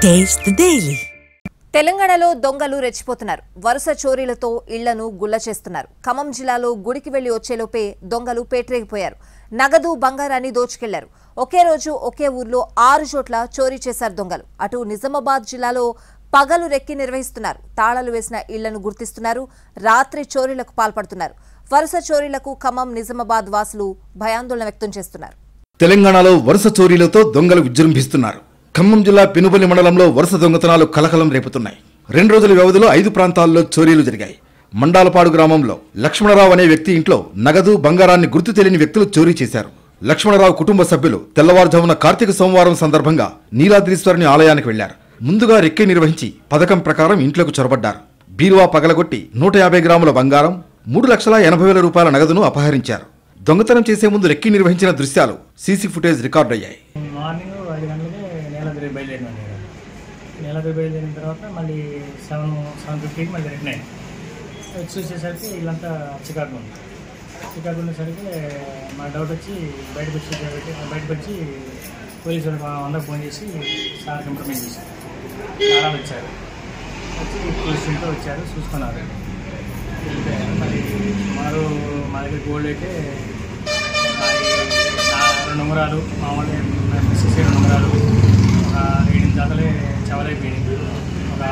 Taste the Daily. తెలంగాణలో దొంగలు రెచ్చిపోతున్నారు. వరుస చోరీలతో ఇళ్లను గుల్ల చేస్తున్నారు. ఖమ్మం జిల్లాలో గుడికి వెళ్లి వచ్చేలోపే దొంగలు పేట్రేగిపోయారు. నగదు బంగారాన్ని దోచుకెళ్లారు. ఒకే రోజు ఒకే ఊర్లో 6 చోట్ల చోరీ చేశారు దొంగలు. అటు నిజామాబాద్ జిల్లాలో పగలు రెక్కి నిర్వహిస్తున్నారు. తాళాలు వేసిన ఇళ్లను గుర్తిస్తున్నారు. రాత్రి చోరీలకు పాల్పడుతున్నారు. వరుస చోరీలకు ఖమ్మం నిజామాబాద్ వాసులు భయాందోళన వ్యక్తం చేస్తున్నారు. తెలంగాణలో వరుస చోరీలతో దొంగలు విజృంభిస్తున్నారు. ఖమ్మం జిల్లా పెనుబలి మండలంలో వరుస దొంగతనాలు కలకలం రేపుతున్నాయి. 2 రోజుల వ్యవధిలో 5 ప్రాంతాల్లో చోరీలు జరిగాయి. మండాలపాడు గ్రామంలో లక్ష్మణరావు అనే వ్యక్తి ఇంట్లో నగదు బంగారాన్ని గుర్తు తెలియని వ్యక్తులు చోరీ చేశారు. లక్ష్మణరావు కుటుంబ సభ్యులు తెల్లవారుజామున కార్తీక సోమవారం సందర్భంగా నీలాద్రీశ్వరుని ఆలయానికి వెళ్లారు. ముందుగా రెక్కి నిర్వహించి పథకం ప్రకారం ఇంట్లోకి చొరబడ్డారు. బీరువా పగలగొట్టి 150 గ్రాముల బంగారం, 3,80,000 రూపాయల నగదును అపహరించారు. దొంగతనం చేసే ముందు రెక్కి నిర్వహించిన దృశ్యాలు సీసీ ఫుటేజ్ రికార్డు అయ్యాయి. మార్నింగ్ 5 గంటలకి నీలాద్రి బయలుదేరినాను. నీలాద్రి బయలుదేరిన తర్వాత మళ్ళీ 7:50కి మళ్ళీ రిటర్న్ అయ్యాను. చూసేసరికి వీళ్ళంతా చికాకు ఉంది. చికాకు ఉండేసరికి మా డౌట్ వచ్చి బయటకు వచ్చి పోలీసు వాళ్ళకి 100 ఫోన్ చేసి సార్ కంప్రమైజ్ చేశారు. సార్ వచ్చారు. వచ్చి పోలీసులతో వచ్చారు, చూసుకున్నారు. మరి సుమారు మా దగ్గర గోల్డ్ అయితే 2 ఉంగరాలు, మామూలు మిస్సెస్ 2 ఉంగరాలు, ఒక 7 జతలే చవలైపోయినాయి, ఒక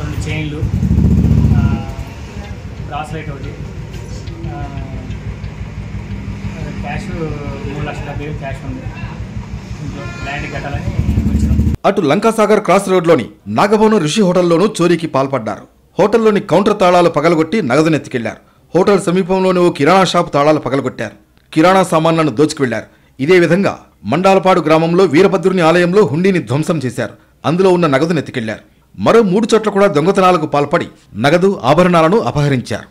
2 చైన్లు, బ్రాస్లైట్ ఒకటి, క్యాష్ 3,70,000 క్యాష్ ఉంది. ఇంట్లో ల్యాండ్ కట్టాలని వచ్చినాం. అటు లంకాసాగర్ క్రాస్ రోడ్లోని నాగభవనం ఋషి హోటల్లోనూ చోరీకి పాల్పడ్డారు. హోటల్లోని కౌంటర్ తాళాలు పగలగొట్టి నగదునెత్తికెళ్లారు. హోటల్ సమీపంలోని ఓ కిరాణా షాపు తాళాలు పగలగొట్టారు. కిరాణా సామాన్లను దోచుకువెళ్లారు. ఇదే విధంగా మండాలపాడు గ్రామంలో వీరభద్రుని ఆలయంలో హుండీని ధ్వంసం చేశారు. అందులో ఉన్న నగదునెత్తికెళ్లారు. మరో 3 చోట్ల కూడా దొంగతనాలకు పాల్పడి నగదు ఆభరణాలను అపహరించారు.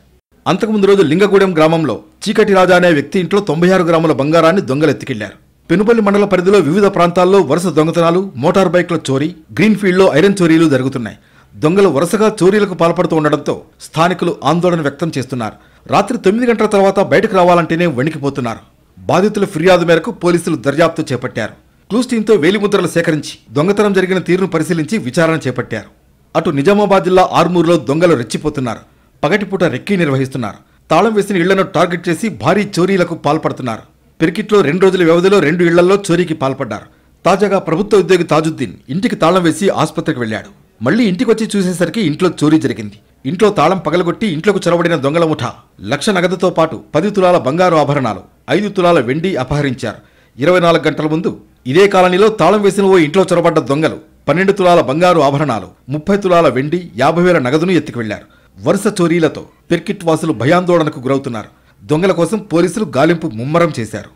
అంతకుముందు రోజు లింగగూడెం గ్రామంలో చీకటి రాజా అనే వ్యక్తి ఇంట్లో 96 గ్రాముల బంగారాన్ని దొంగలెత్తికెళ్లారు. పెనుపల్లి మండల పరిధిలో వివిధ ప్రాంతాల్లో వరుస దొంగతనాలు, మోటార్ బైక్ల చోరీ, గ్రీన్ఫీల్డ్లో ఐరన్ చోరీలు జరుగుతున్నాయి. దొంగలు వరుసగా చోరీలకు పాల్పడుతూ ఉండడంతో స్థానికులు ఆందోళన వ్యక్తం చేస్తున్నారు. రాత్రి 9 గంటల తర్వాత బయటకు రావాలంటేనే వణికిపోతున్నారు. బాధితుల ఫిర్యాదు మేరకు పోలీసులు దర్యాప్తు చేపట్టారు. క్లూస్ టీంతో వేలిముద్రలు సేకరించి దొంగతనం జరిగిన తీరును పరిశీలించి విచారణ చేపట్టారు. అటు నిజామాబాద్ జిల్లా ఆర్మూర్లో దొంగలు రెచ్చిపోతున్నారు. పగటిపూట రెక్కీ నిర్వహిస్తున్నారు. తాళం వేసిన ఇళ్లను టార్గెట్ చేసి భారీ చోరీలకు పాల్పడుతున్నారు. పెరికిట్లో 2 రోజుల వ్యవధిలో 2 ఇళ్లలో చోరీకి పాల్పడ్డారు. తాజాగా ప్రభుత్వ ఉద్యోగి తాజుద్దీన్ ఇంటికి తాళం వేసి ఆసుపత్రికి వెళ్లాడు. మళ్లీ ఇంటికొచ్చి చూసేసరికి ఇంట్లో చోరీ జరిగింది. ఇంట్లో తాళం పగలగొట్టి ఇంట్లోకి చొరబడిన దొంగల ముఠా 1,00,000 నగదుతో పాటు 10 తులాల బంగారు ఆభరణాలు, 5 తులాల వెండి అపహరించారు. 24 గంటల ముందు ఇదే కాలనీలో తాళం వేసిన ఓ ఇంట్లో చొరబడ్డ దొంగలు 12 తులాల బంగారు ఆభరణాలు, 30 తులాల వెండి, 50,000 నగదును ఎత్తుకువెళ్లారు. వరుస చోరీలతో పెర్కిట్ వాసులు భయాందోళనకు గురవుతున్నారు. దొంగల కోసం పోలీసులు గాలింపు ముమ్మరం చేశారు.